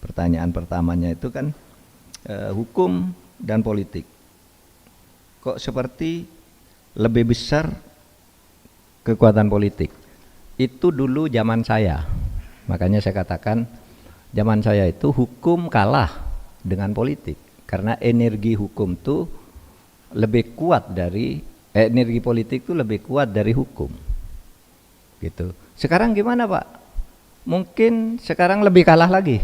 Pertanyaan pertamanya itu kan hukum dan politik. Kok seperti lebih besar kekuatan politik? Itu dulu zaman saya. Makanya saya katakan zaman saya itu hukum kalah dengan politik. Karena energi hukum itu lebih kuat dari energi politik itu lebih kuat dari hukum. Gitu. Sekarang gimana, Pak? Mungkin sekarang lebih kalah lagi.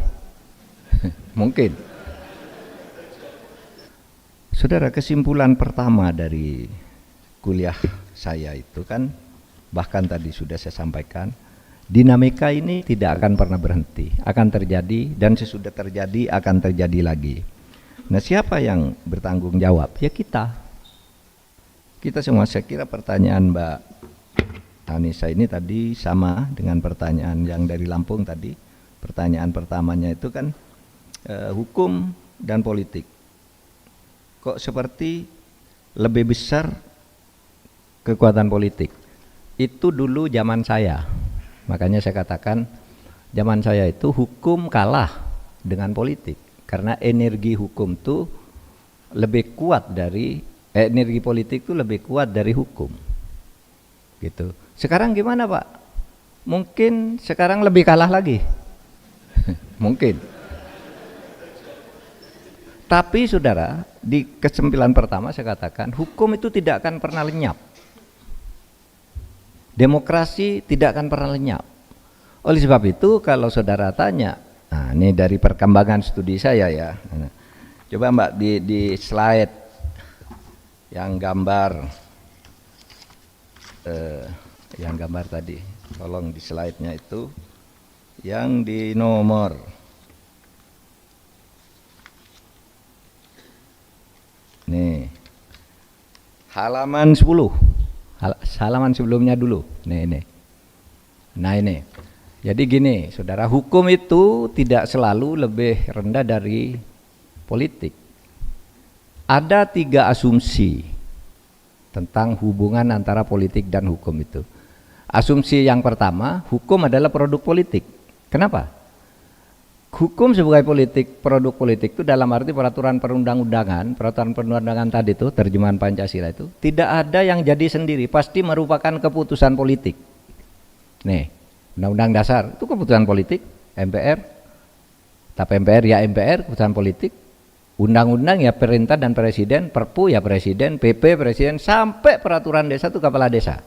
Mungkin. Saudara, kesimpulan pertama dari kuliah saya itu kan, bahkan tadi sudah saya sampaikan, dinamika ini tidak akan pernah berhenti, akan terjadi, dan sesudah terjadi akan terjadi lagi. Nah, siapa yang bertanggung jawab? Ya kita semua. Saya kira pertanyaan Mbak Anissa ini tadi sama dengan pertanyaan yang dari Lampung tadi. Pertanyaan pertamanya itu kan hukum dan politik. Kok seperti lebih besar kekuatan politik? Itu dulu zaman saya. Makanya saya katakan zaman saya itu hukum kalah dengan politik. Karena energi hukum itu lebih kuat dari energi politik itu lebih kuat dari hukum. Gitu. Sekarang gimana, Pak? Mungkin sekarang lebih kalah lagi. Mungkin. Tapi saudara, di kesimpulan pertama saya katakan hukum itu tidak akan pernah lenyap. Demokrasi tidak akan pernah lenyap. Oleh sebab itu kalau saudara tanya, nah ini dari perkembangan studi saya ya. Coba Mbak di slide yang gambar tadi, tolong di slide-nya itu yang di nomor nih halaman 10, halaman sebelumnya dulu, nih. Nah ini, jadi gini saudara, hukum itu tidak selalu lebih rendah dari politik. Ada 3 asumsi tentang hubungan antara politik dan hukum itu. Asumsi yang pertama, hukum adalah produk politik. Kenapa? Hukum sebagai produk politik itu dalam arti peraturan perundang-undangan tadi itu, terjemahan Pancasila itu, tidak ada yang jadi sendiri, pasti merupakan keputusan politik. Nih, Undang-Undang Dasar itu keputusan politik, MPR, tap MPR ya MPR, keputusan politik, undang-undang ya perintah dan presiden, Perpu ya presiden, PP presiden, sampai peraturan desa itu kepala desa.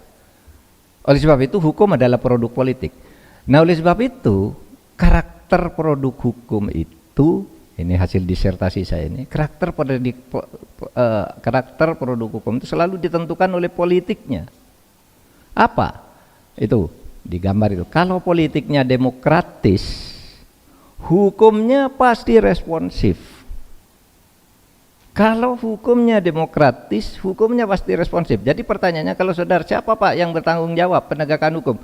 Oleh sebab itu hukum adalah produk politik. Nah, oleh sebab itu karakter produk hukum itu, ini hasil disertasi saya ini, karakter produk hukum itu selalu ditentukan oleh politiknya. Apa? Itu digambar itu. Kalau politiknya demokratis, hukumnya pasti responsif. Kalau hukumnya demokratis, hukumnya pasti responsif. Jadi pertanyaannya, kalau saudara, siapa Pak yang bertanggung jawab penegakan hukum?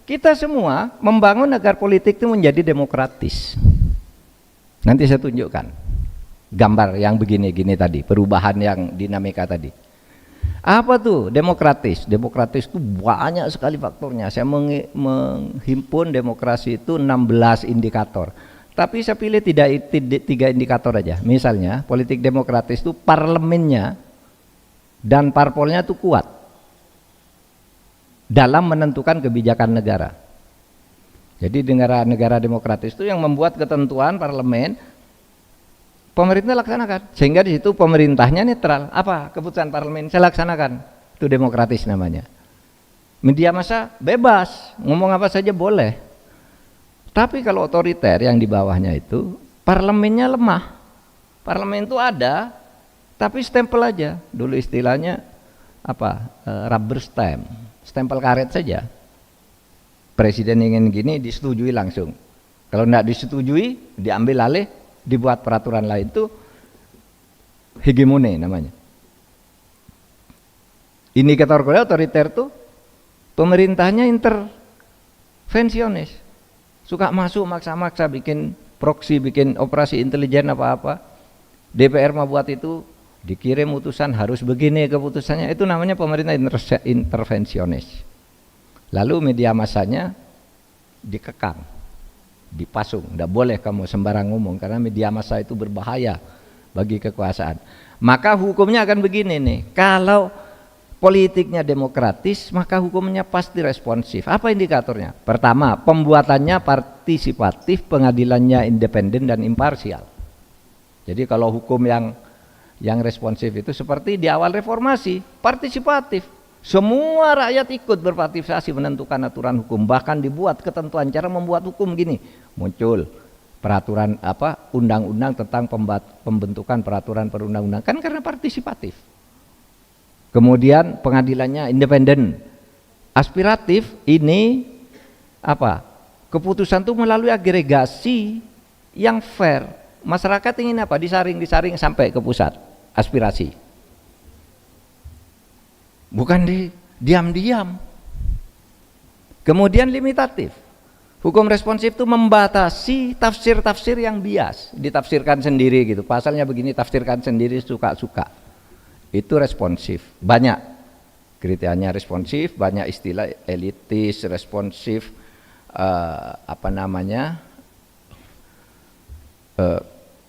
Kita semua membangun agar politik itu menjadi demokratis. Nanti saya tunjukkan gambar yang begini-gini tadi, perubahan yang dinamika tadi. Apa tuh demokratis? Demokratis itu banyak sekali faktornya. Saya menghimpun demokrasi itu 16 indikator. Tapi saya pilih 3 indikator aja. Misalnya politik demokratis itu parlemennya dan parpolnya itu kuat dalam menentukan kebijakan negara. Jadi negara demokratis itu yang membuat ketentuan parlemen, pemerintah laksanakan, sehingga di situ pemerintahnya netral. Apa keputusan parlemen saya laksanakan, itu demokratis namanya. Media massa bebas, ngomong apa saja boleh. Tapi kalau otoriter yang di bawahnya itu, parlemennya lemah. Parlemen itu ada, tapi stempel aja. Dulu istilahnya apa? Rubber stamp, stempel karet saja. Presiden ingin gini, disetujui langsung. Kalau tidak disetujui, diambil alih, dibuat peraturan lain, itu hegemoni namanya. Indikator kedua otoriter tuh pemerintahnya intervensionis, suka masuk maksa-maksa, bikin proksi, bikin operasi intelijen apa-apa. DPR mau buat itu, dikirim utusan harus begini keputusannya, itu namanya pemerintah intervensionis. Lalu media massanya dikekang, dipasung, tidak boleh kamu sembarang ngomong karena media massa itu berbahaya bagi kekuasaan. Maka hukumnya akan begini nih, kalau politiknya demokratis maka hukumnya pasti responsif. Apa indikatornya? Pertama, pembuatannya partisipatif, pengadilannya independen dan imparsial. Jadi kalau hukum yang responsif itu seperti di awal reformasi, partisipatif. Semua rakyat ikut berpartisipasi menentukan aturan hukum, bahkan dibuat ketentuan cara membuat hukum gini. Muncul peraturan undang-undang tentang pembentukan peraturan perundang-undangan kan karena partisipatif. Kemudian pengadilannya independen. Aspiratif ini keputusan itu melalui agregasi yang fair. Masyarakat ingin apa? Disaring sampai ke pusat. Aspirasi. Bukan diam-diam. Kemudian limitatif. Hukum responsif itu membatasi tafsir-tafsir yang bias, ditafsirkan sendiri gitu. Pasalnya begini, tafsirkan sendiri suka-suka. Itu responsif. Banyak kriterianya responsif, banyak istilah elitis, responsif,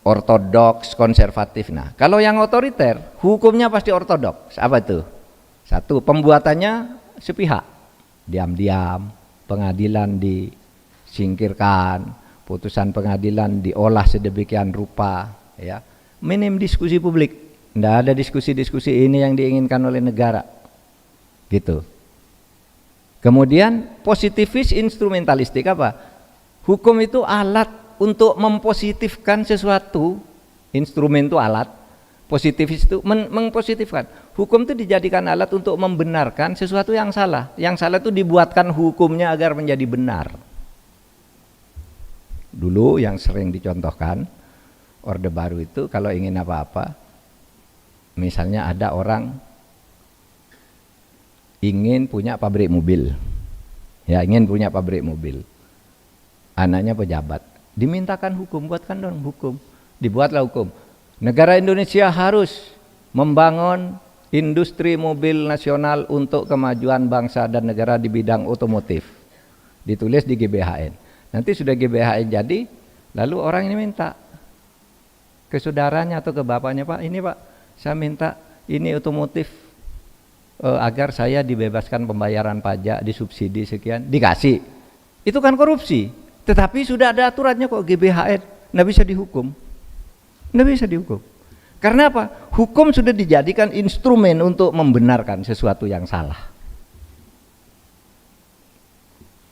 ortodoks, konservatif. Nah, kalau yang otoriter, hukumnya pasti ortodoks. Apa itu? Satu, pembuatannya sepihak, diam-diam, pengadilan disingkirkan, putusan pengadilan diolah sedemikian rupa, ya. Minim diskusi publik, tidak ada diskusi-diskusi ini yang diinginkan oleh negara, gitu. Kemudian positifis instrumentalistik apa? Hukum itu alat untuk mempositifkan sesuatu, instrumen itu alat. Positifis itu mengpositifkan. Hukum itu dijadikan alat untuk membenarkan sesuatu yang salah. Yang salah itu dibuatkan hukumnya agar menjadi benar. Dulu yang sering dicontohkan Orde Baru itu kalau ingin apa-apa, misalnya ada orang ingin punya pabrik mobil, ya ingin punya pabrik mobil, anaknya pejabat, dimintakan hukum, buatkan dong hukum, dibuatlah hukum. Negara Indonesia harus membangun industri mobil nasional untuk kemajuan bangsa dan negara di bidang otomotif. Ditulis di GBHN. Nanti sudah GBHN jadi, lalu orang ini minta ke saudaranya atau ke bapaknya, Pak, ini Pak, saya minta ini otomotif agar saya dibebaskan pembayaran pajak, disubsidi sekian, dikasih. Itu kan korupsi. Tetapi sudah ada aturannya kok GBHN, nggak bisa dihukum. Nggak bisa dihukum. Karena apa? Hukum sudah dijadikan instrumen untuk membenarkan sesuatu yang salah.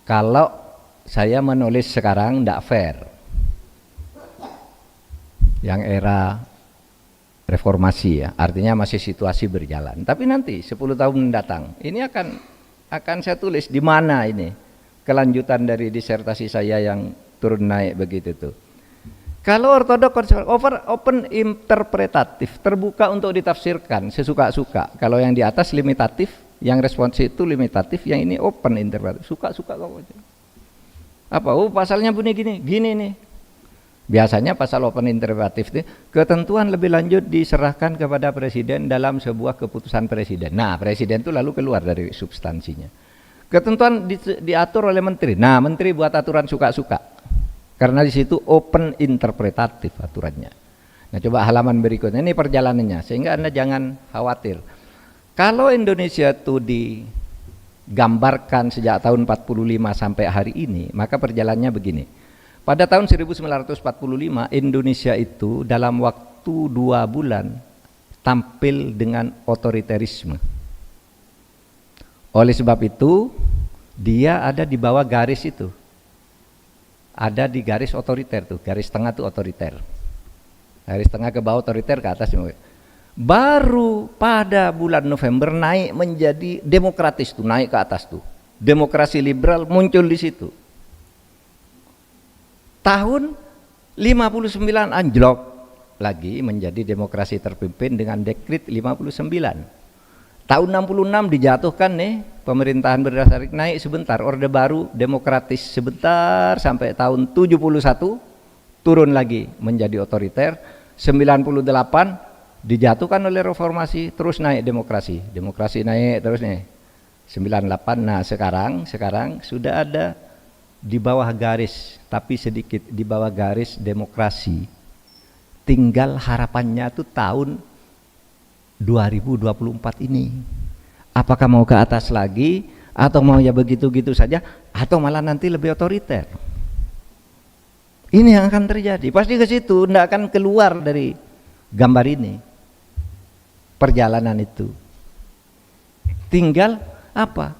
Kalau saya menulis sekarang tidak fair, yang era reformasi ya, artinya masih situasi berjalan. Tapi nanti 10 tahun mendatang, ini akan saya tulis di mana ini kelanjutan dari disertasi saya yang turun naik begitu tuh. Kalau ortodoks konservatif, open interpretatif, terbuka untuk ditafsirkan sesuka-suka. Kalau yang di atas limitatif, yang responsif itu limitatif, yang ini open interpretatif, suka-suka kok. Apa? Oh, pasalnya bunyi gini nih. Biasanya pasal open interpretatif itu ketentuan lebih lanjut diserahkan kepada presiden dalam sebuah keputusan presiden. Nah, presiden itu lalu keluar dari substansinya. Ketentuan diatur oleh menteri. Nah, menteri buat aturan suka-suka. Karena di situ open interpretatif aturannya. Nah, coba halaman berikutnya ini perjalanannya, sehingga Anda jangan khawatir. Kalau Indonesia itu digambarkan sejak tahun 45 sampai hari ini, maka perjalanannya begini. Pada tahun 1945 Indonesia itu dalam waktu 2 bulan tampil dengan otoriterisme. Oleh sebab itu dia ada di bawah garis itu. Ada di garis otoriter tuh, garis tengah tuh otoriter. Garis tengah ke bawah otoriter, ke atas. Baru pada bulan November naik menjadi demokratis tuh, naik ke atas tuh. Demokrasi liberal muncul di situ. Tahun 59 anjlok lagi menjadi demokrasi terpimpin dengan dekret 59. Tahun 66 dijatuhkan nih pemerintahan berdasar naik sebentar, Orde Baru demokratis sebentar sampai tahun 71 turun lagi menjadi otoriter. 98 dijatuhkan oleh reformasi, terus naik demokrasi naik terus nih 98. Nah sekarang sudah ada di bawah garis, tapi sedikit di bawah garis demokrasi. Tinggal harapannya tuh tahun 2024 ini. Apakah mau ke atas lagi, atau mau ya begitu-gitu saja, atau malah nanti lebih otoriter. Ini yang akan terjadi. Pasti ke situ, tidak akan keluar dari gambar ini. Perjalanan itu. Tinggal apa?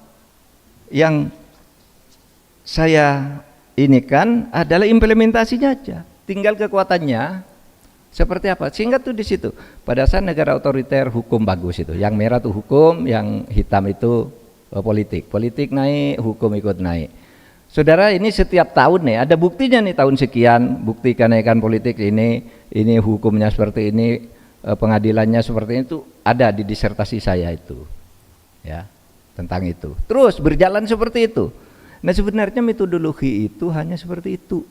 Yang saya ini kan adalah implementasinya aja, tinggal kekuatannya seperti apa. Sehingga tuh di situ pada saat negara otoriter hukum bagus itu, yang merah tuh hukum, yang hitam itu politik naik, hukum ikut naik. Saudara, ini setiap tahun nih ada buktinya nih, tahun sekian bukti kenaikan politik ini hukumnya seperti ini, pengadilannya seperti itu, ada di disertasi saya itu ya, tentang itu. Terus berjalan seperti itu. Nah sebenarnya metodologi itu hanya seperti itu.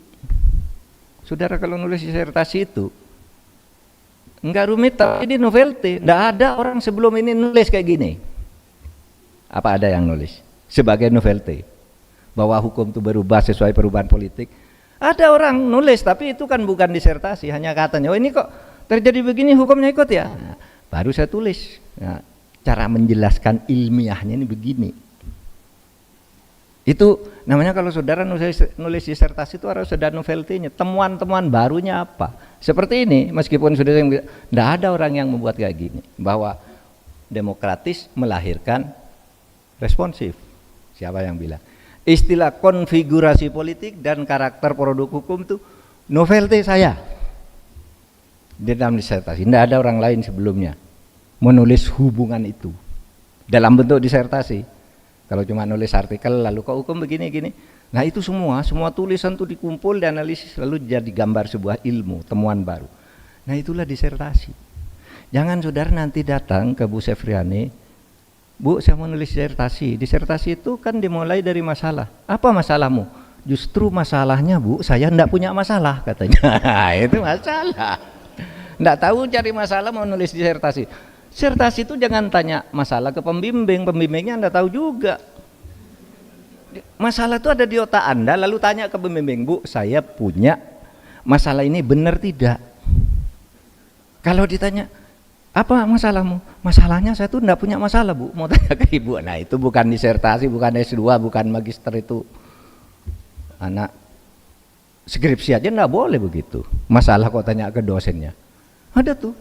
Saudara kalau nulis disertasi itu enggak rumit, tapi ini novelty. Enggak ada orang sebelum ini nulis kayak gini. Apa ada yang nulis sebagai novelty bahwa hukum itu berubah sesuai perubahan politik? Ada orang nulis, tapi itu kan bukan disertasi, hanya katanya, oh ini kok terjadi begini, hukumnya ikut ya. Nah, baru saya tulis. Nah, cara menjelaskan ilmiahnya ini begini. Itu namanya kalau saudara nulis disertasi itu harus ada novelty-nya, temuan-temuan barunya apa. Seperti ini, meskipun sudah tidak ada orang yang membuat kayak gini, bahwa demokratis melahirkan responsif. Siapa yang bilang? Istilah konfigurasi politik dan karakter produk hukum itu novelty saya di dalam disertasi. Tidak ada orang lain sebelumnya menulis hubungan itu dalam bentuk disertasi. Kalau cuma nulis artikel lalu kok hukum begini-gini, nah itu semua tulisan itu dikumpul, dianalisis, lalu jadi gambar sebuah ilmu, temuan baru. Nah itulah disertasi. Jangan saudara nanti datang ke Bu Sefriani, Bu saya mau nulis disertasi. Disertasi itu kan dimulai dari masalah. Apa masalahmu? Justru masalahnya Bu, saya enggak punya masalah katanya. Itu masalah. Enggak tahu cari masalah mau nulis disertasi. Disertasi itu jangan tanya masalah ke pembimbing, pembimbingnya Anda tahu juga. Masalah itu ada di otak Anda, lalu tanya ke pembimbing, Bu saya punya masalah ini, benar tidak? Kalau ditanya, apa masalahmu? Masalahnya saya tuh enggak punya masalah Bu, mau tanya ke ibu. Nah itu bukan disertasi, bukan S2, bukan magister, itu anak skripsi aja enggak boleh begitu. Masalah kok tanya ke dosennya. Ada tuh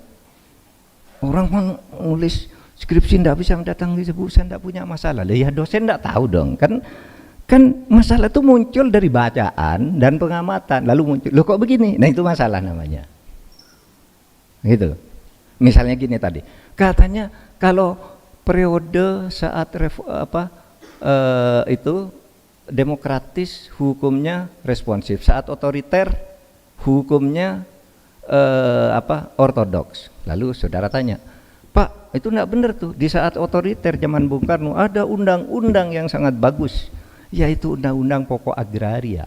orang menulis skripsi tidak bisa mendatangi Bu, saya tidak punya masalah. Lah ya dosen tidak tahu dong, kan masalah itu muncul dari bacaan dan pengamatan, lalu muncul, loh kok begini? Nah itu masalah namanya. Gitu. Misalnya gini tadi, katanya kalau periode saat itu demokratis hukumnya responsif, saat otoriter hukumnya ortodoks. Lalu saudara tanya, Pak itu enggak benar tuh, di saat otoriter zaman Bung Karno ada undang-undang yang sangat bagus, yaitu undang-undang pokok agraria.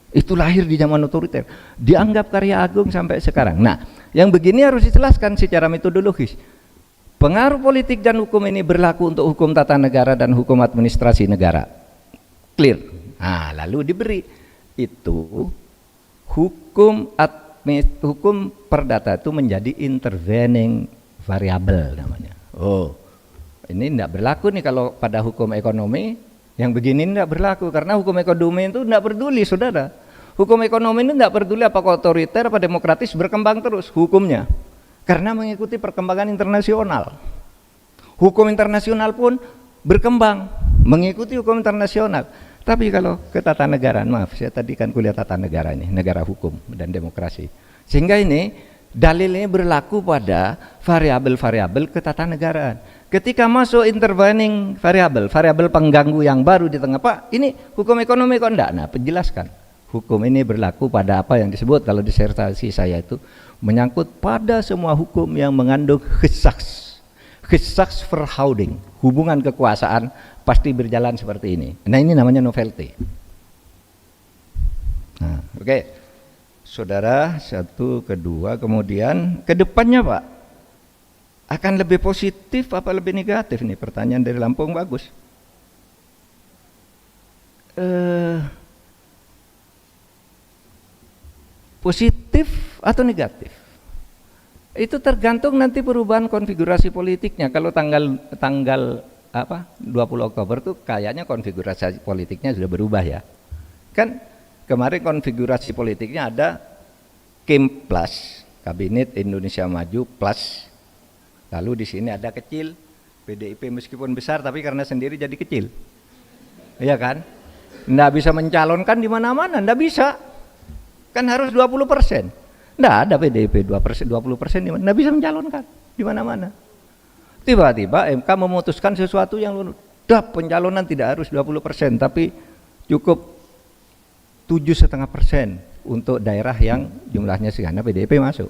Itu lahir di zaman otoriter, dianggap karya agung sampai sekarang. Nah yang begini harus dijelaskan secara metodologis. Pengaruh politik dan hukum ini berlaku untuk hukum tata negara dan hukum administrasi negara. Clear. Nah lalu diberi itu hukum perdata itu menjadi intervening variable namanya. Oh, ini tidak berlaku nih kalau pada hukum ekonomi, yang begini tidak berlaku karena hukum ekonomi itu tidak peduli saudara. Hukum ekonomi itu tidak peduli apakah otoriter apa demokratis, berkembang terus hukumnya karena mengikuti perkembangan internasional. Hukum internasional pun berkembang mengikuti hukum internasional. Tapi kalau ke tata negara, maaf saya tadi kan kuliah tata negara ini, negara hukum dan demokrasi. Sehingga ini dalilnya berlaku pada variabel-variabel ketatanegaraan. Ketika masuk intervening variabel pengganggu yang baru di tengah, Pak ini hukum ekonomi kok enggak? Nah penjelaskan, hukum ini berlaku pada apa yang disebut kalau disertasi saya itu menyangkut pada semua hukum yang mengandung Gezagsverhouding, hubungan kekuasaan pasti berjalan seperti ini. Nah ini namanya novelty. Nah, oke. Saudara, satu, kedua, kemudian ke depannya Pak akan lebih positif apa lebih negatif nih? Pertanyaan dari Lampung bagus. positif atau negatif. Itu tergantung nanti perubahan konfigurasi politiknya. Kalau tanggal 20 Oktober tuh kayaknya konfigurasi politiknya sudah berubah ya. Kan kemarin konfigurasi politiknya ada KIM plus, Kabinet Indonesia Maju plus. Lalu di sini ada kecil, PDIP meskipun besar tapi karena sendiri jadi kecil. Iya kan? Nggak bisa mencalonkan di mana-mana, nggak bisa. Kan harus 20%. Nggak ada PDIP 20% di mana, nggak bisa mencalonkan di mana-mana. Tiba-tiba MK memutuskan sesuatu yang pencalonan tidak harus 20%, tapi cukup 7,5% untuk daerah yang jumlahnya sekian, PDIP masuk.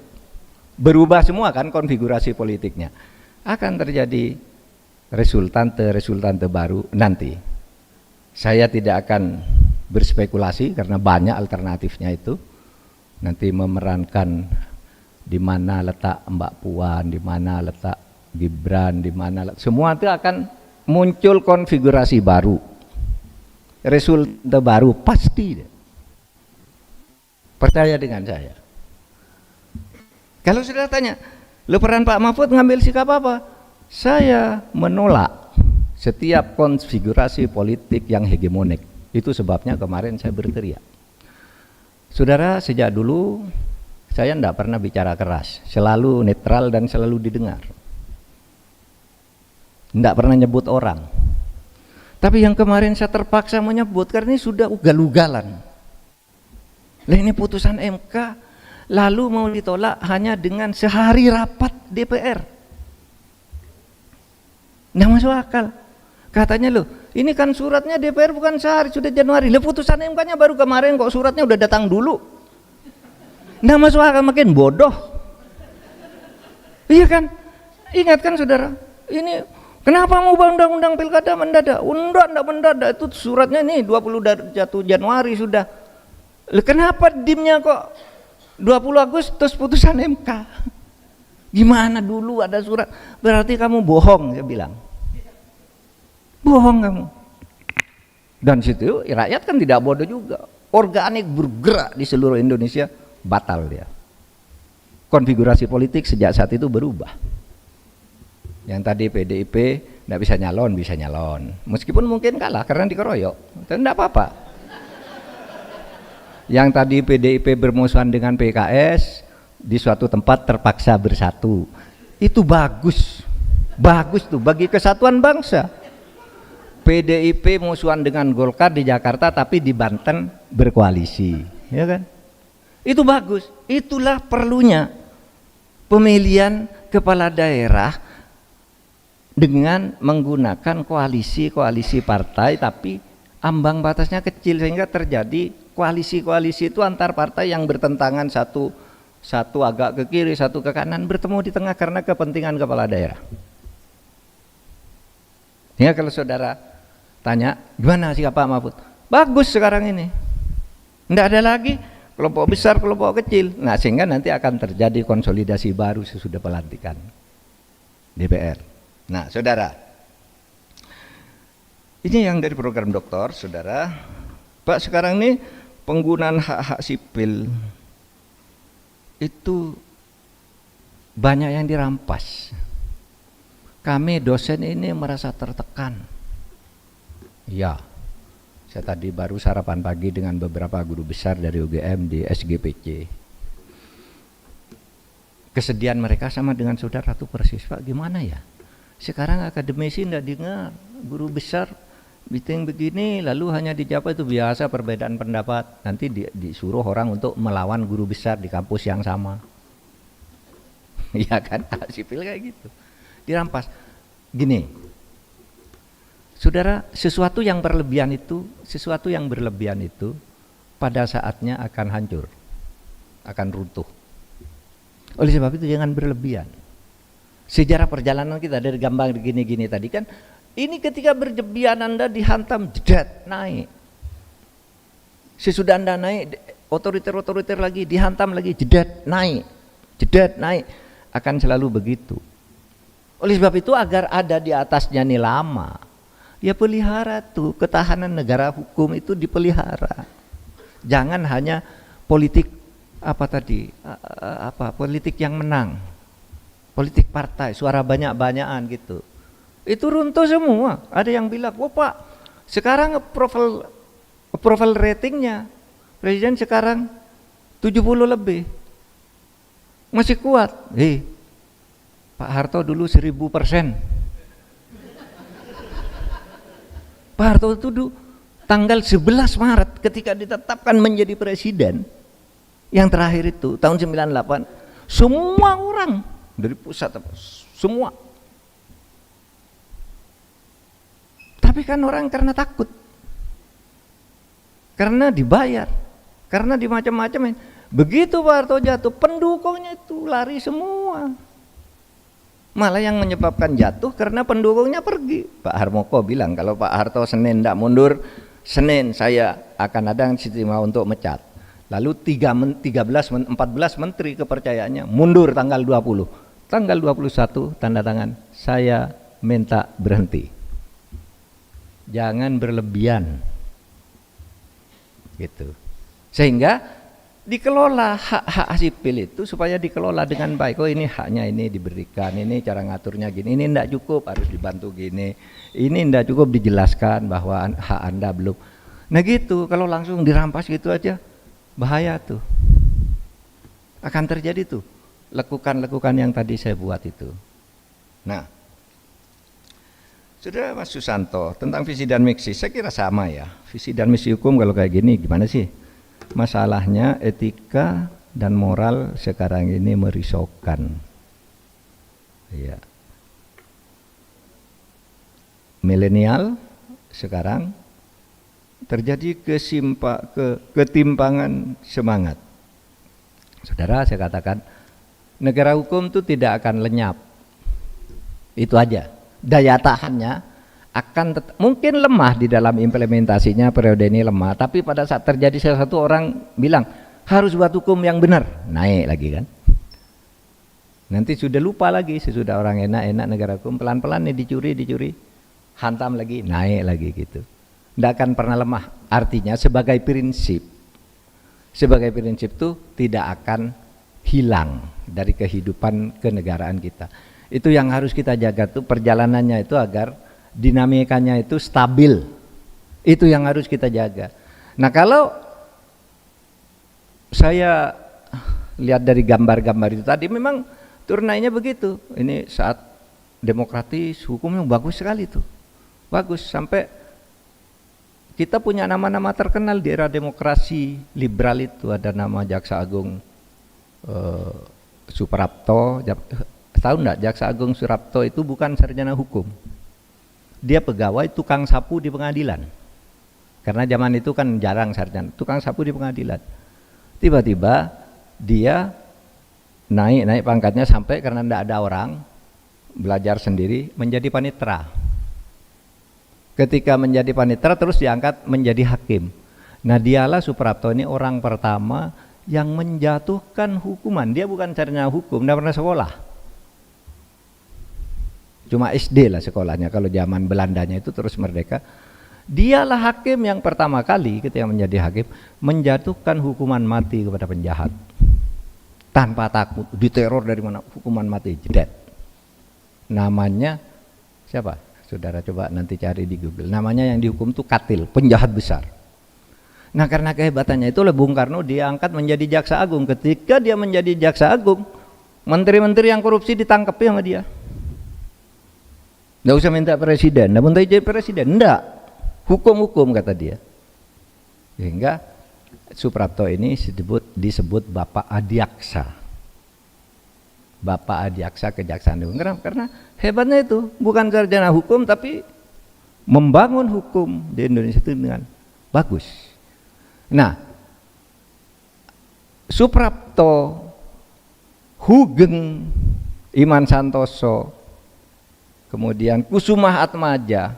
Berubah semua kan konfigurasi politiknya. Akan terjadi resultante baru nanti. Saya tidak akan berspekulasi karena banyak alternatifnya itu. Nanti memerankan di mana letak Mbak Puan, di mana letak Gibran, di mana semua itu akan muncul konfigurasi baru, resulta baru pasti. Percaya dengan saya. Kalau sudah tanya, lo peran Pak Mahfud ngambil sikap apa? Saya menolak setiap konfigurasi politik yang hegemonik. Itu sebabnya kemarin saya berteriak. Saudara, sejak dulu saya tidak pernah bicara keras, selalu netral dan selalu didengar. Tidak pernah nyebut orang. Tapi yang kemarin saya terpaksa menyebut karena ini sudah ugal-ugalan. Lah ini putusan MK lalu mau ditolak hanya dengan sehari rapat DPR. Nggak masuk akal. Katanya loh, ini kan suratnya DPR bukan sehari, sudah Januari. Lah putusan MK-nya baru kemarin kok, suratnya udah datang dulu. Nggak masuk akal, makin bodoh. Iya kan? Ingat kan saudara, ini kenapa mau undang-undang pilkada mendadak? Enggak mendadak, itu suratnya nih 21 Januari sudah. Lah kenapa dimnya kok 20 Agustus putusan MK? Gimana dulu ada surat? Berarti kamu bohong, saya bilang. Bohong kamu. Dan situ rakyat kan tidak bodoh juga. Organik bergerak di seluruh Indonesia, batal dia. Konfigurasi politik sejak saat itu berubah. Yang tadi PDIP tidak bisa nyalon. Meskipun mungkin kalah karena dikeroyok, tapi tidak apa-apa. Yang tadi PDIP bermusuhan dengan PKS di suatu tempat terpaksa bersatu. Itu bagus. Bagus tuh bagi kesatuan bangsa. PDIP musuhan dengan Golkar di Jakarta tapi di Banten berkoalisi, ya kan? Itu bagus. Itulah perlunya pemilihan kepala daerah dengan menggunakan koalisi partai tapi ambang batasnya kecil sehingga terjadi koalisi itu antar partai yang bertentangan, satu agak ke kiri, satu ke kanan, bertemu di tengah karena kepentingan kepala daerah. Sehingga kalau saudara tanya, gimana sikap Pak Mahfud? Bagus sekarang ini. Tidak ada lagi kelompok besar, kelompok kecil. Nah, sehingga nanti akan terjadi konsolidasi baru sesudah pelantikan DPR. Nah, saudara, ini yang dari program doktor, saudara. Pak, sekarang ini penggunaan hak-hak sipil itu banyak yang dirampas. Kami dosen ini merasa tertekan. Ya, saya tadi baru sarapan pagi dengan beberapa guru besar dari UGM di SGPC. Kesedihan mereka sama dengan saudara tuh persis, Pak, gimana ya? Sekarang akademisi tidak dengar, guru besar meeting begini lalu hanya dijawab itu biasa perbedaan pendapat. Nanti disuruh orang untuk melawan guru besar di kampus yang sama. Iya kan, sipil kayak gitu. Dirampas. Gini, saudara, sesuatu yang berlebihan itu pada saatnya akan hancur, akan runtuh. Oleh sebab itu jangan berlebihan. Sejarah perjalanan kita dari gambar gini-gini tadi kan, ini ketika berlebihan Anda dihantam jedet naik. Sesudah Anda naik, otoriter lagi dihantam lagi jedet naik, akan selalu begitu. Oleh sebab itu agar ada di atasnya nih lama, ya pelihara tuh ketahanan negara hukum itu dipelihara. Jangan hanya politik apa tadi, apa politik yang menang, politik partai, suara banyak-banyakan gitu. Itu runtuh semua. Ada yang bilang, "Wah, Pak, sekarang approval ratingnya presiden sekarang 70 lebih. Masih kuat." Pak Harto dulu 1000%. Pak Harto itu tanggal 11 Maret ketika ditetapkan menjadi presiden, yang terakhir itu tahun 98, semua orang dari pusat semua. Tapi kan orang karena takut, karena dibayar, karena dimacam-macam. Begitu Pak Harto jatuh, pendukungnya itu lari semua. Malah yang menyebabkan jatuh karena pendukungnya pergi. Pak Harmoko bilang, kalau Pak Harto Senin tidak mundur, Senin saya akan ada istimewa untuk mecat. Lalu 14 menteri kepercayaannya mundur tanggal 20. Tanggal 21 tanda tangan, saya minta berhenti. Jangan berlebihan. Gitu. Sehingga dikelola hak-hak sipil itu supaya dikelola dengan baik. Oh, ini haknya ini diberikan, ini cara ngaturnya gini, ini tidak cukup harus dibantu gini, ini tidak cukup dijelaskan bahwa hak Anda belum. Nah gitu, kalau langsung dirampas gitu aja bahaya tuh. Akan terjadi tuh lekukan-lekukan yang tadi saya buat itu. Nah, sudah Mas Susanto tentang visi dan misi, saya kira sama ya. Visi dan misi hukum kalau kayak gini gimana sih? Masalahnya etika dan moral sekarang ini merisaukan. Ya. Milenial sekarang terjadi ketimpangan semangat. Saudara, saya katakan negara hukum itu tidak akan lenyap. Itu aja. Daya tahannya akan mungkin lemah di dalam implementasinya, periode ini lemah, tapi pada saat terjadi sesuatu orang bilang harus buat hukum yang benar, naik lagi kan. Nanti sudah lupa lagi, sesudah orang enak-enak negara hukum, pelan-pelan nih dicuri, hantam lagi, naik lagi gitu. Tidak akan pernah lemah. Artinya sebagai prinsip itu tidak akan hilang dari kehidupan kenegaraan kita. Itu yang harus kita jaga tuh, perjalanannya itu agar dinamikanya itu stabil. Itu yang harus kita jaga. Nah, kalau saya lihat dari gambar-gambar itu tadi, memang turnanya begitu. Ini saat demokratis, hukumnya bagus sekali tuh. Bagus, sampai kita punya nama-nama terkenal di era demokrasi liberal itu. Ada nama Jaksa Agung Suprapto. Tahu enggak, Jaksa Agung Suprapto itu bukan sarjana hukum. Dia pegawai tukang sapu di pengadilan. Karena zaman itu kan jarang sarjana, tukang sapu di pengadilan. Tiba-tiba dia naik pangkatnya sampai karena tidak ada orang, belajar sendiri menjadi panitera. Ketika menjadi panitera terus diangkat menjadi hakim. Nah, dialah Suprapto ini orang pertama yang menjatuhkan hukuman. Dia bukan sarjana hukum, tidak pernah sekolah. Cuma SD lah sekolahnya, kalau zaman Belandanya itu terus merdeka. Dialah hakim yang pertama kali ketika menjadi hakim menjatuhkan hukuman mati kepada penjahat. Tanpa takut, diteror dari mana, hukuman mati, jedet. Namanya siapa? Saudara coba nanti cari di Google. Namanya yang dihukum itu katil, penjahat besar. Nah, karena kehebatannya itu Bung Karno diangkat menjadi jaksa agung. Ketika dia menjadi jaksa agung, menteri-menteri yang korupsi ditangkap sama dia. Nggak usah minta presiden, nggak minta jadi presiden, enggak. Hukum-hukum kata dia. Sehingga Suprapto ini disebut Bapak Adiaksa. Bapak Adiaksa Kejaksaan Agung. Karena hebatnya itu bukan sarjana hukum tapi membangun hukum di Indonesia itu dengan bagus. Nah, Suprapto, Hugeng, Iman Santoso, kemudian Kusuma Atmaja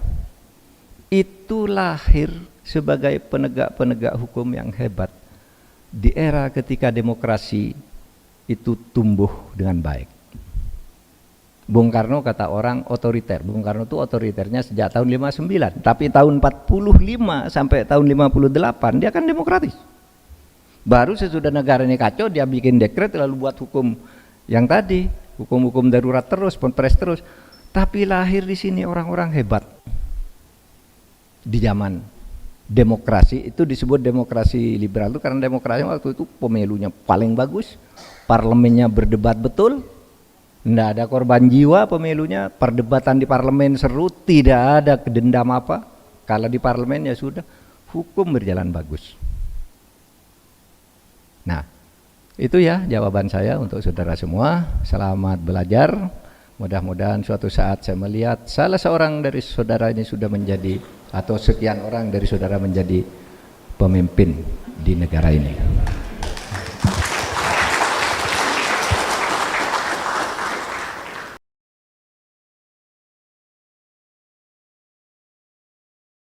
itu lahir sebagai penegak-penegak hukum yang hebat di era ketika demokrasi itu tumbuh dengan baik. Bung Karno kata orang otoriter. Bung Karno itu otoriternya sejak tahun 59, tapi tahun 45 sampai tahun 58 dia kan demokratis. Baru sesudah negara ini kacau dia bikin dekret lalu buat hukum yang tadi, hukum-hukum darurat terus, penpres terus. Tapi lahir di sini orang-orang hebat. Di zaman demokrasi itu disebut demokrasi liberal itu karena demokrasi waktu itu pemilunya paling bagus, parlemennya berdebat betul, tidak ada korban jiwa pemilunya, perdebatan di parlemen seru, tidak ada kedendam apa. Kalau di parlemen ya sudah, hukum berjalan bagus. Nah, itu ya jawaban saya untuk saudara semua. Selamat belajar. Mudah-mudahan suatu saat saya melihat salah seorang dari saudara ini sudah menjadi, atau sekian orang dari saudara menjadi pemimpin di negara ini.